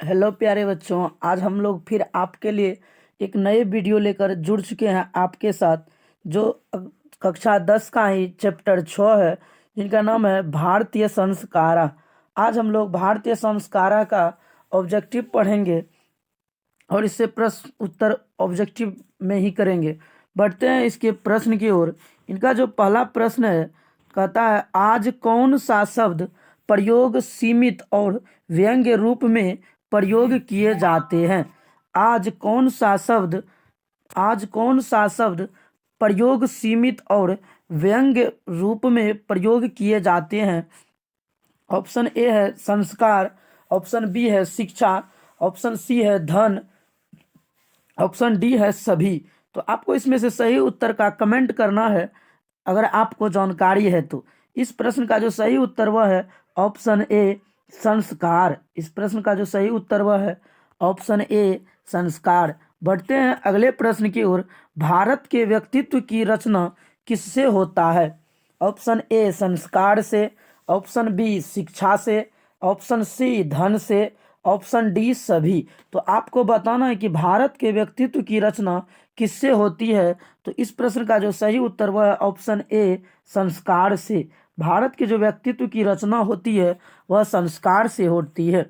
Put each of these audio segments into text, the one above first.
Hello प्यारे बच्चों, आज हम लोग फिर आपके लिए एक नए वीडियो लेकर जुड़ चुके हैं आपके साथ। जो कक्षा 10 का ही चैप्टर 6 है, जिनका नाम है भारतीय संस्कारा। आज हम लोग भारतीय संस्कारा का ऑब्जेक्टिव पढ़ेंगे और इससे प्रश्न उत्तर ऑब्जेक्टिव में ही करेंगे। बढ़ते हैं इसके प्रश्न की ओर। इनका जो पहला प्रश्न है, कहता है आज कौन सा शब्द प्रयोग सीमित और व्यंग्य रूप में प्रयोग किए जाते हैं। आज कौन सा शब्द आज कौन सा शब्द प्रयोग सीमित और व्यंग्य रूप में प्रयोग किए जाते हैं। ऑप्शन ए है संस्कार, ऑप्शन बी है शिक्षा, ऑप्शन सी है धन, ऑप्शन डी है सभी। तो आपको इसमें से सही उत्तर का कमेंट करना है अगर आपको जानकारी है तो। इस प्रश्न का जो सही उत्तर वह है ऑप्शन ए संस्कार। इस प्रश्न का जो सही उत्तर वह है ऑप्शन ए संस्कार। बढ़ते हैं अगले प्रश्न की ओर। भारत के व्यक्तित्व की रचना किससे होता है। ऑप्शन ए संस्कार से, ऑप्शन बी शिक्षा से, ऑप्शन सी धन से, ऑप्शन डी सभी। तो आपको बताना है कि भारत के व्यक्तित्व की रचना किससे होती है। तो इस प्रश्न का जो सही उत्तर वह है ऑप्शन ए संस्कार से। भारत के जो व्यक्तित्व की रचना होती है वह संस्कार से होती है।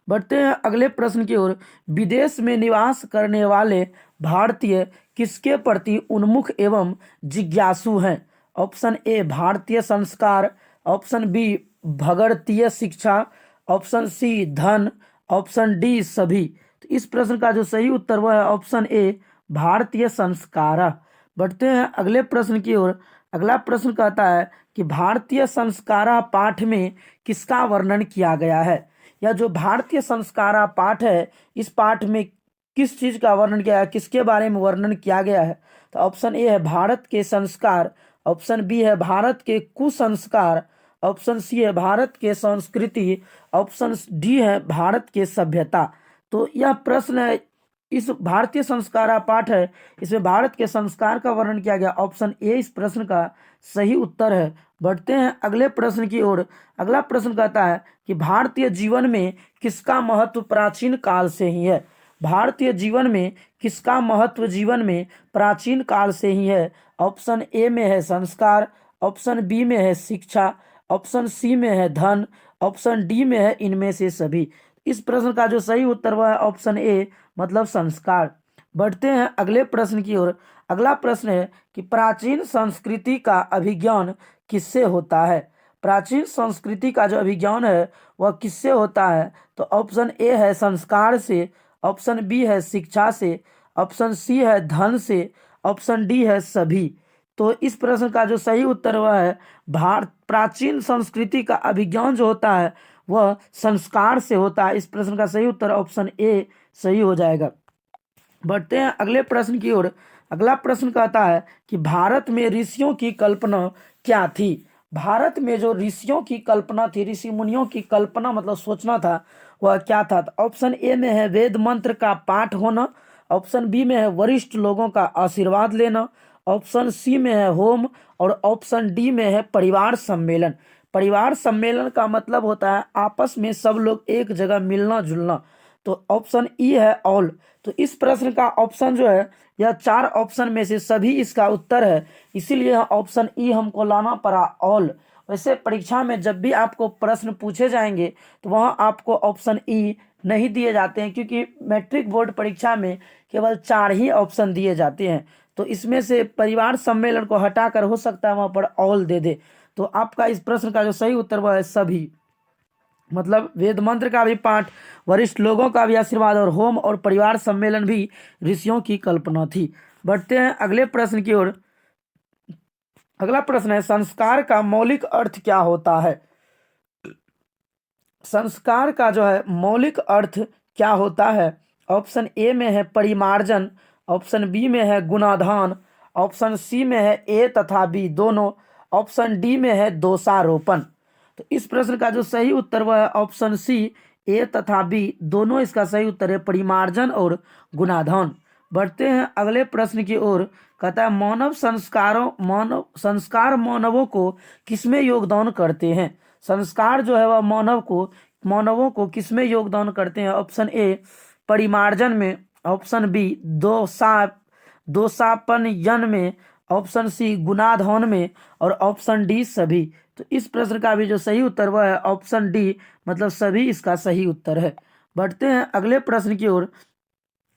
बढ़ते हैं अगले प्रश्न की ओर। विदेश में निवास करने वाले भारतीय किसके प्रति उन्मुख एवं जिज्ञासु हैं। ऑप्शन ए भारतीय संस्कार, ऑप्शन बी भगड़तीय शिक्षा, ऑप्शन सी धन, ऑप्शन डी सभी। तो इस प्रश्न का जो सही उत्तर वह है ऑप्शन ए भारतीय संस्कार। बढ़ते हैं अगले प्रश्न की ओर। अगला प्रश्न कहता है कि भारतीय संस्कारा पाठ में किसका वर्णन किया गया है। यह जो भारतीय संस्कारा पाठ है, इस पाठ में किस चीज का वर्णन किया है, किसके बारे में वर्णन किया गया है। तो ऑप्शन ए है भारत के संस्कार, ऑप्शन बी है भारत के कुसंस्कार, ऑप्शन सी है भारत के संस्कृति, ऑप्शन डी है भारत के सभ्यता। तो यह प्रश्न है, इस भारतीय संस्कारा पाठ है, इसमें भारत के संस्कार का वर्णन किया गया। ऑप्शन ए इस प्रश्न का सही उत्तर है। बढ़ते हैं अगले प्रश्न की ओर। अगला प्रश्न कहता है कि भारतीय जीवन में किसका महत्व प्राचीन काल से ही है। भारतीय जीवन में किसका महत्व जीवन में प्राचीन काल से ही है। ऑप्शन ए में है संस्कार, ऑप्शन बी में है शिक्षा, ऑप्शन सी में है धन, ऑप्शन डी में है इनमें से सभी। इस प्रश्न का जो सही उत्तर वह है ऑप्शन ए मतलब संस्कार। बढ़ते हैं अगले प्रश्न की ओर। अगला प्रश्न है कि प्राचीन संस्कृति का अभिज्ञान किससे होता है। प्राचीन संस्कृति का जो अभिज्ञान है वह किससे होता है। तो ऑप्शन ए है संस्कार से, ऑप्शन बी है शिक्षा से, ऑप्शन सी है धन से, ऑप्शन डी है सभी। तो इस प्रश्न का जो सही उत्तर वह है प्राचीन संस्कृति का अभिज्ञान जो होता है वह संस्कार से होता है। इस प्रश्न का सही उत्तर ऑप्शन ए सही हो जाएगा। बढ़ते हैं अगले प्रश्न की ओर। अगला प्रश्न कहता है कि भारत में ऋषियों की कल्पना क्या थी। भारत में जो ऋषियों की कल्पना थी, ऋषि मुनियों की कल्पना मतलब सोचना था, वह क्या था। तो ऑप्शन ए में है वेद मंत्र का पाठ होना, ऑप्शन बी में है वरिष्ठ लोगों का आशीर्वाद लेना, ऑप्शन सी में है होम, और ऑप्शन डी में है परिवार सम्मेलन। परिवार सम्मेलन का मतलब होता है आपस में सब लोग एक जगह मिलना जुलना। तो ऑप्शन ई है ऑल। तो इस प्रश्न का ऑप्शन जो है, यह 4 ऑप्शन में से सभी इसका उत्तर है, इसीलिए ऑप्शन ई हमको लाना पड़ा ऑल। वैसे परीक्षा में जब भी आपको प्रश्न पूछे जाएंगे तो वहाँ आपको ऑप्शन ई नहीं दिए जाते हैं, क्योंकि मैट्रिक बोर्ड परीक्षा में केवल 4 ही ऑप्शन दिए जाते हैं। तो इसमें से परिवार सम्मेलन को हटाकर हो सकता है वहाँ पर ऑल दे दे। तो आपका इस प्रश्न का जो सही उत्तर वह है सभी, मतलब वेद मंत्र का भी पाठ, वरिष्ठ लोगों का भी आशीर्वाद और होम और परिवार सम्मेलन भी ऋषियों की कल्पना थी। बढ़ते हैं अगले प्रश्न की ओर। अगला प्रश्न है संस्कार का मौलिक अर्थ क्या होता है। संस्कार का जो है मौलिक अर्थ क्या होता है। ऑप्शन ए में है परिमार्जन, ऑप्शन बी में है गुणाधान, ऑप्शन सी में है ए तथा बी दोनों, ऑप्शन डी में है दोषारोपण। तो इस प्रश्न का जो सही उत्तर वह है ऑप्शन सी ए तथा बी दोनों इसका सही उत्तर है, परिमार्जन और गुणाधान। बढ़ते हैं अगले प्रश्न की ओर। कहता है मानव संस्कार मानवों को किसमें योगदान करते हैं। संस्कार जो है वह मानवों को किसमें योगदान करते हैं? ऑप्शन ए परिमार्जन में, ऑप्शन बी दोषापनयन में, ऑप्शन सी गुणाधन में, और ऑप्शन डी सभी। तो इस प्रश्न का भी जो सही उत्तर वह है ऑप्शन डी, मतलब सभी इसका सही उत्तर है। बढ़ते हैं अगले प्रश्न की ओर।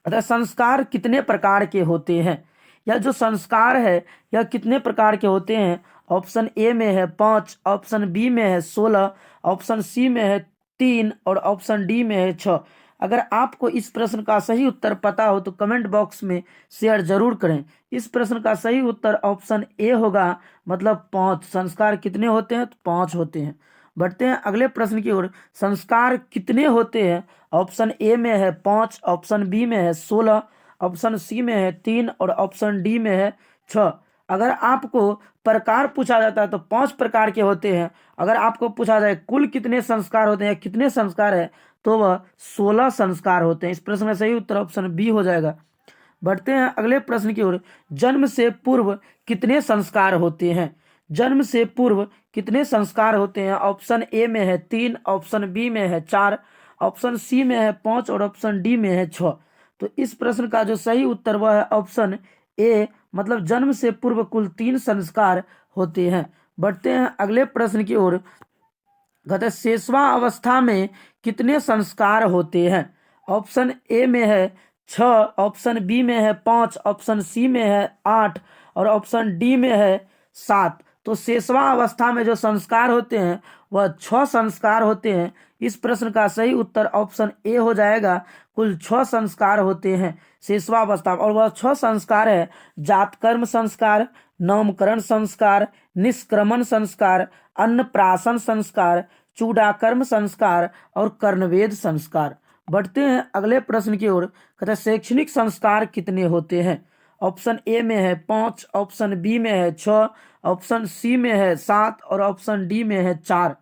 अतः संस्कार कितने प्रकार के होते हैं? यह जो संस्कार है यह कितने प्रकार के होते हैं? ऑप्शन ए में है 5, ऑप्शन बी में है 16, ऑप्शन सी में है 3 और ऑप्शन डी में है 6। अगर आपको इस प्रश्न का सही उत्तर पता हो तो कमेंट बॉक्स में शेयर जरूर करें। इस प्रश्न का सही उत्तर ऑप्शन ए होगा, मतलब 5। संस्कार कितने होते हैं? तो 5 होते हैं। बढ़ते हैं अगले प्रश्न की ओर। संस्कार कितने होते हैं? ऑप्शन ए में है 5, ऑप्शन बी में है 16, ऑप्शन सी में है 3 और ऑप्शन डी में है 6। अगर आपको प्रकार पूछा जाता है तो 5 प्रकार के होते हैं। अगर आपको पूछा जाए कुल कितने संस्कार होते हैं, कितने संस्कार है, तो वह 16 संस्कार होते हैं। इस प्रश्न का सही उत्तर ऑप्शन बी हो जाएगा। बढ़ते हैं अगले प्रश्न की ओर। जन्म से पूर्व कितने संस्कार होते हैं? जन्म से पूर्व कितने संस्कार होते हैं? ऑप्शन ए में है 3, ऑप्शन बी में है 4, ऑप्शन सी में है 5 और ऑप्शन डी में है 6। तो इस प्रश्न का जो सही उत्तर वह है ऑप्शन ए, मतलब जन्म से पूर्व कुल 3 संस्कार होते हैं। बढ़ते हैं अगले प्रश्न की ओर। कहते हैं शेषवा अवस्था में कितने संस्कार होते हैं? ऑप्शन ए में है 6, ऑप्शन बी में है 5, ऑप्शन सी में है 8 और ऑप्शन डी में है 7। तो शेषवा अवस्था में जो संस्कार होते हैं वह 6 संस्कार होते हैं। इस प्रश्न का सही उत्तर ऑप्शन ए हो जाएगा। कुल 6 संस्कार होते हैं शेषवावस्था, और वह 6 संस्कार है जातकर्म संस्कार, नामकरण संस्कार, निष्क्रमण संस्कार, अन्नप्राशन संस्कार, चूडाकर्म संस्कार और कर्णवेद संस्कार। बढ़ते हैं अगले प्रश्न की ओर। कहते हैं शैक्षणिक संस्कार कितने होते हैं? ऑप्शन ए में है 5, ऑप्शन बी में है 6, ऑप्शन सी में है 7 और ऑप्शन डी में है 4।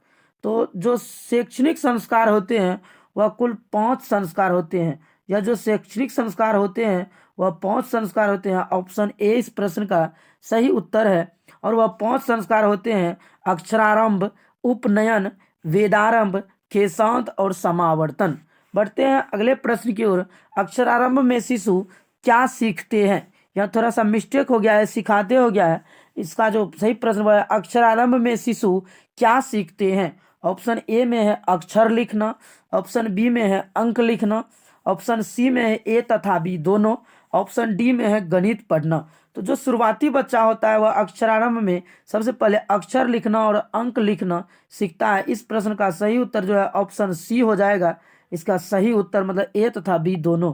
तो जो शैक्षणिक संस्कार होते हैं वह कुल 5 संस्कार होते हैं। यह जो शैक्षणिक संस्कार होते हैं वह 5 संस्कार होते हैं। ऑप्शन ए इस प्रश्न का सही उत्तर है, और वह 5 संस्कार होते हैं अक्षरारंभ, उपनयन, वेदारंभ, केशांत और समावर्तन। बढ़ते हैं अगले प्रश्न की ओर। अक्षरारंभ में शिशु क्या सीखते हैं? यह थोड़ा सा मिस्टेक हो गया है, सिखाते हो गया है। इसका जो सही प्रश्न है अक्षरारंभ में शिशु क्या सीखते हैं? ऑप्शन ए में है अक्षर लिखना, ऑप्शन बी में है अंक लिखना, ऑप्शन सी में है ए तथा बी दोनों, ऑप्शन डी में है गणित पढ़ना। तो जो शुरुआती बच्चा होता है वह अक्षरारंभ में सबसे पहले अक्षर लिखना और अंक लिखना सीखता है। इस प्रश्न का सही उत्तर जो है ऑप्शन सी हो जाएगा। इसका सही उत्तर मतलब ए तथा बी दोनों।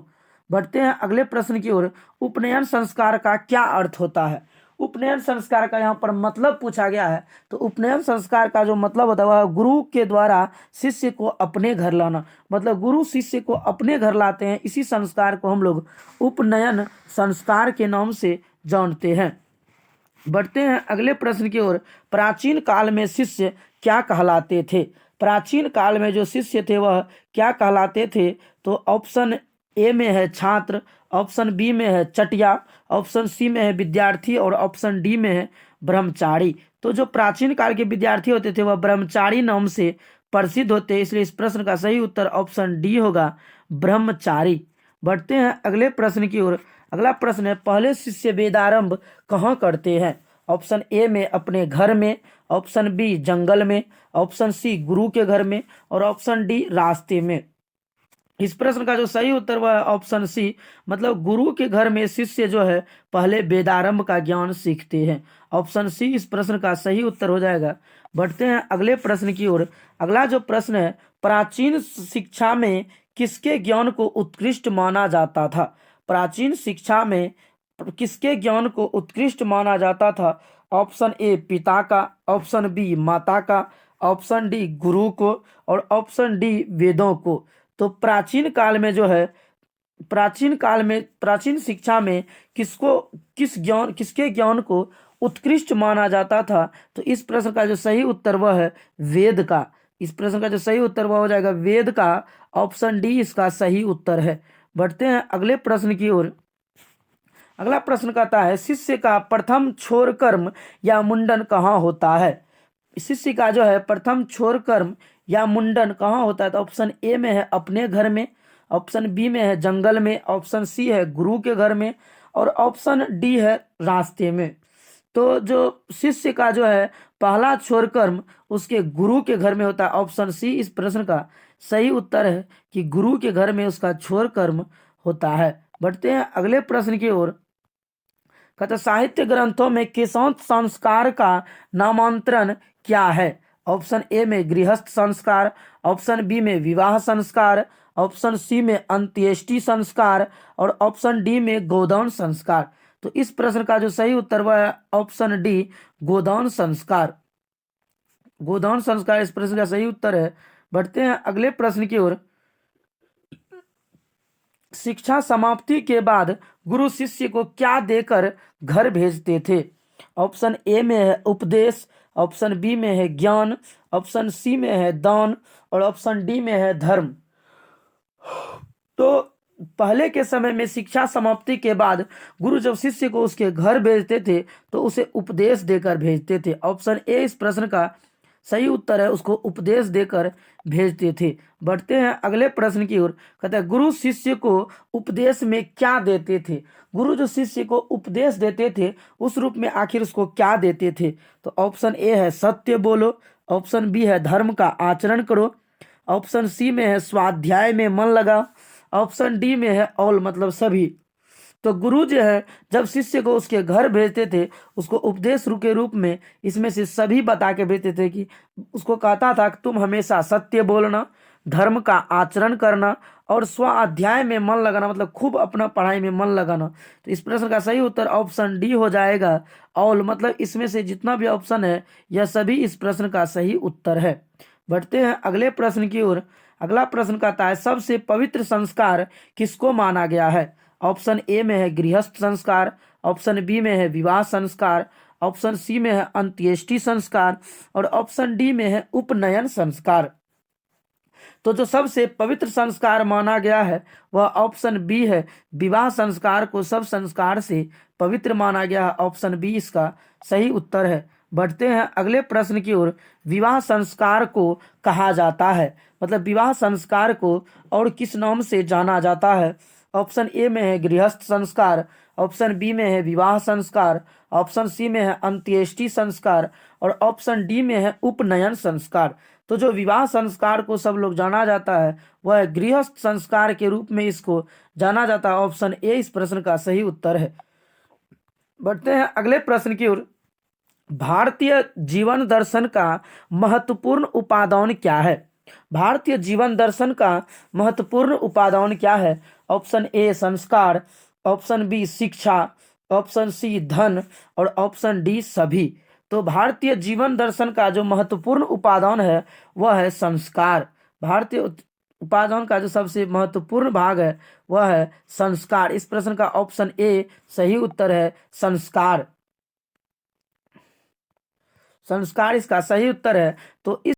बढ़ते हैं अगले प्रश्न की ओर। उपनयन संस्कार का क्या अर्थ होता है? उपनयन संस्कार का यहाँ पर मतलब पूछा गया है। तो उपनयन संस्कार का जो मतलब होता है वह गुरु के द्वारा शिष्य को अपने घर लाना, मतलब गुरु शिष्य को अपने घर लाते हैं। इसी संस्कार को हम लोग उपनयन संस्कार के नाम से जानते हैं। बढ़ते हैं अगले प्रश्न की ओर। प्राचीन काल में शिष्य क्या कहलाते थे? प्राचीन काल में जो शिष्य थे वह क्या कहलाते थे? तो ऑप्शन ए में है छात्र, ऑप्शन बी में है चटिया, ऑप्शन सी में है विद्यार्थी और ऑप्शन डी में है ब्रह्मचारी। तो जो प्राचीन काल के विद्यार्थी होते थे वह ब्रह्मचारी नाम से प्रसिद्ध होते हैं, इसलिए इस प्रश्न का सही उत्तर ऑप्शन डी होगा, ब्रह्मचारी। बढ़ते हैं अगले प्रश्न की ओर। अगला प्रश्न है पहले शिष्य वेदारंभ कहाँ करते हैं? ऑप्शन ए में अपने घर में, ऑप्शन बी जंगल में, ऑप्शन सी गुरु के घर में और ऑप्शन डी रास्ते में। इस प्रश्न का जो सही उत्तर वह है ऑप्शन सी, मतलब गुरु के घर में शिष्य जो है पहले वेदारंभ का ज्ञान सीखते हैं। ऑप्शन सी इस प्रश्न का सही उत्तर हो जाएगा। बढ़ते हैं अगले प्रश्न की ओर। अगला जो प्रश्न है प्राचीन शिक्षा में किसके ज्ञान को उत्कृष्ट माना जाता था? प्राचीन शिक्षा में किसके ज्ञान को उत्कृष्ट माना जाता था? ऑप्शन ए पिता का, ऑप्शन बी माता का, ऑप्शन डी गुरु को और ऑप्शन डी वेदों को। तो प्राचीन काल में जो है प्राचीन शिक्षा में किसके ज्ञान को उत्कृष्ट माना जाता था? तो इस प्रश्न का जो सही उत्तर वह है वेद का। इस प्रश्न का जो सही उत्तर वह हो जाएगा वेद का। ऑप्शन डी इसका सही उत्तर है। बढ़ते हैं अगले प्रश्न की ओर। अगला प्रश्न कहता है शिष्य का प्रथम छोर कर्म या मुंडन कहाँ होता है? शिष्य का जो है प्रथम छोर कर्म या मुंडन कहाँ होता है? तो ऑप्शन ए में है अपने घर में, ऑप्शन बी में है जंगल में, ऑप्शन सी है गुरु के घर में, और ऑप्शन डी है रास्ते में। तो जो शिष्य का जो है पहला छोर कर्म उसके गुरु के घर में होता है। ऑप्शन सी इस प्रश्न का सही उत्तर है कि गुरु के घर में उसका छोर कर्म होता है। बढ़ते हैं अगले प्रश्न की ओर। कहते साहित्य ग्रंथों में केशौंत संस्कार का नामांतरण क्या है? ऑप्शन ए में गृहस्थ संस्कार, ऑप्शन बी में विवाह संस्कार, ऑप्शन सी में अंत्येष्टि संस्कार, और ऑप्शन डी में गोदान संस्कार। तो इस प्रश्न का जो सही उत्तर वह है ऑप्शन डी गोदान संस्कार। गोदान संस्कार इस प्रश्न का सही उत्तर है। बढ़ते हैं अगले प्रश्न की ओर। शिक्षा समाप्ति के बाद गुरु शिष्य को क्या देकर घर भेजते थे? ऑप्शन ए में है उपदेश, ऑप्शन बी में है ज्ञान, ऑप्शन सी में है दान, और ऑप्शन डी में है धर्म। तो पहले के समय में शिक्षा समाप्ति के बाद गुरु जब शिष्य को उसके घर भेजते थे तो उसे उपदेश देकर भेजते थे। ऑप्शन ए इस प्रश्न का सही उत्तर है, उसको उपदेश देकर भेजते थे। बढ़ते हैं अगले प्रश्न की ओर। कहते हैं गुरु शिष्य को उपदेश में क्या देते थे? गुरु जो शिष्य को उपदेश देते थे उस रूप में आखिर उसको क्या देते थे? तो ऑप्शन ए है सत्य बोलो, ऑप्शन बी है धर्म का आचरण करो, ऑप्शन सी में है स्वाध्याय में मन लगाओ, ऑप्शन डी में है ऑल मतलब सभी। तो गुरु जो है जब शिष्य को उसके घर भेजते थे उसको उपदेश के रूप में इसमें से सभी बता के भेजते थे कि उसको कहता था कि तुम हमेशा सत्य बोलना, धर्म का आचरण करना और स्वाध्याय में मन लगाना, मतलब खूब अपना पढ़ाई में मन लगाना। तो इस प्रश्न का सही उत्तर ऑप्शन डी हो जाएगा ऑल, मतलब इसमें से जितना भी ऑप्शन है यह सभी इस प्रश्न का सही उत्तर है। बढ़ते हैं अगले प्रश्न की ओर। अगला प्रश्न कहता है सबसे पवित्र संस्कार किसको माना गया है? ऑप्शन ए में है गृहस्थ संस्कार, ऑप्शन बी में है विवाह संस्कार, ऑप्शन सी में है अंत्येष्टि संस्कार, और ऑप्शन डी में है उपनयन संस्कार। तो जो सबसे पवित्र संस्कार माना गया है वह ऑप्शन बी है, विवाह संस्कार को सब संस्कार से पवित्र माना गया है। ऑप्शन बी इसका सही उत्तर है। बढ़ते हैं अगले प्रश्न की ओर। विवाह संस्कार को कहा जाता है, मतलब विवाह संस्कार को और किस नाम से जाना जाता है? ऑप्शन ए में है गृहस्थ संस्कार, ऑप्शन बी में है विवाह संस्कार, ऑप्शन सी में है अंत्येष्टि संस्कार, और ऑप्शन डी में है उपनयन संस्कार। तो जो विवाह संस्कार को सब लोग जाना जाता है वह गृहस्थ संस्कार के रूप में इसको जाना जाता है। ऑप्शन ए इस प्रश्न का सही उत्तर है। बढ़ते हैं अगले प्रश्न की ओर। भारतीय जीवन दर्शन का महत्वपूर्ण उपादान क्या है? भारतीय जीवन दर्शन का महत्वपूर्ण उपादान क्या है? ऑप्शन ए संस्कार, ऑप्शन बी शिक्षा, ऑप्शन सी धन, और ऑप्शन डी सभी। तो भारतीय जीवन दर्शन का जो महत्वपूर्ण उपादान है वह है संस्कार। भारतीय उपादान का जो सबसे महत्वपूर्ण भाग है वह है संस्कार। इस प्रश्न का ऑप्शन ए सही उत्तर है संस्कार। संस्कार इसका सही उत्तर है। तो इस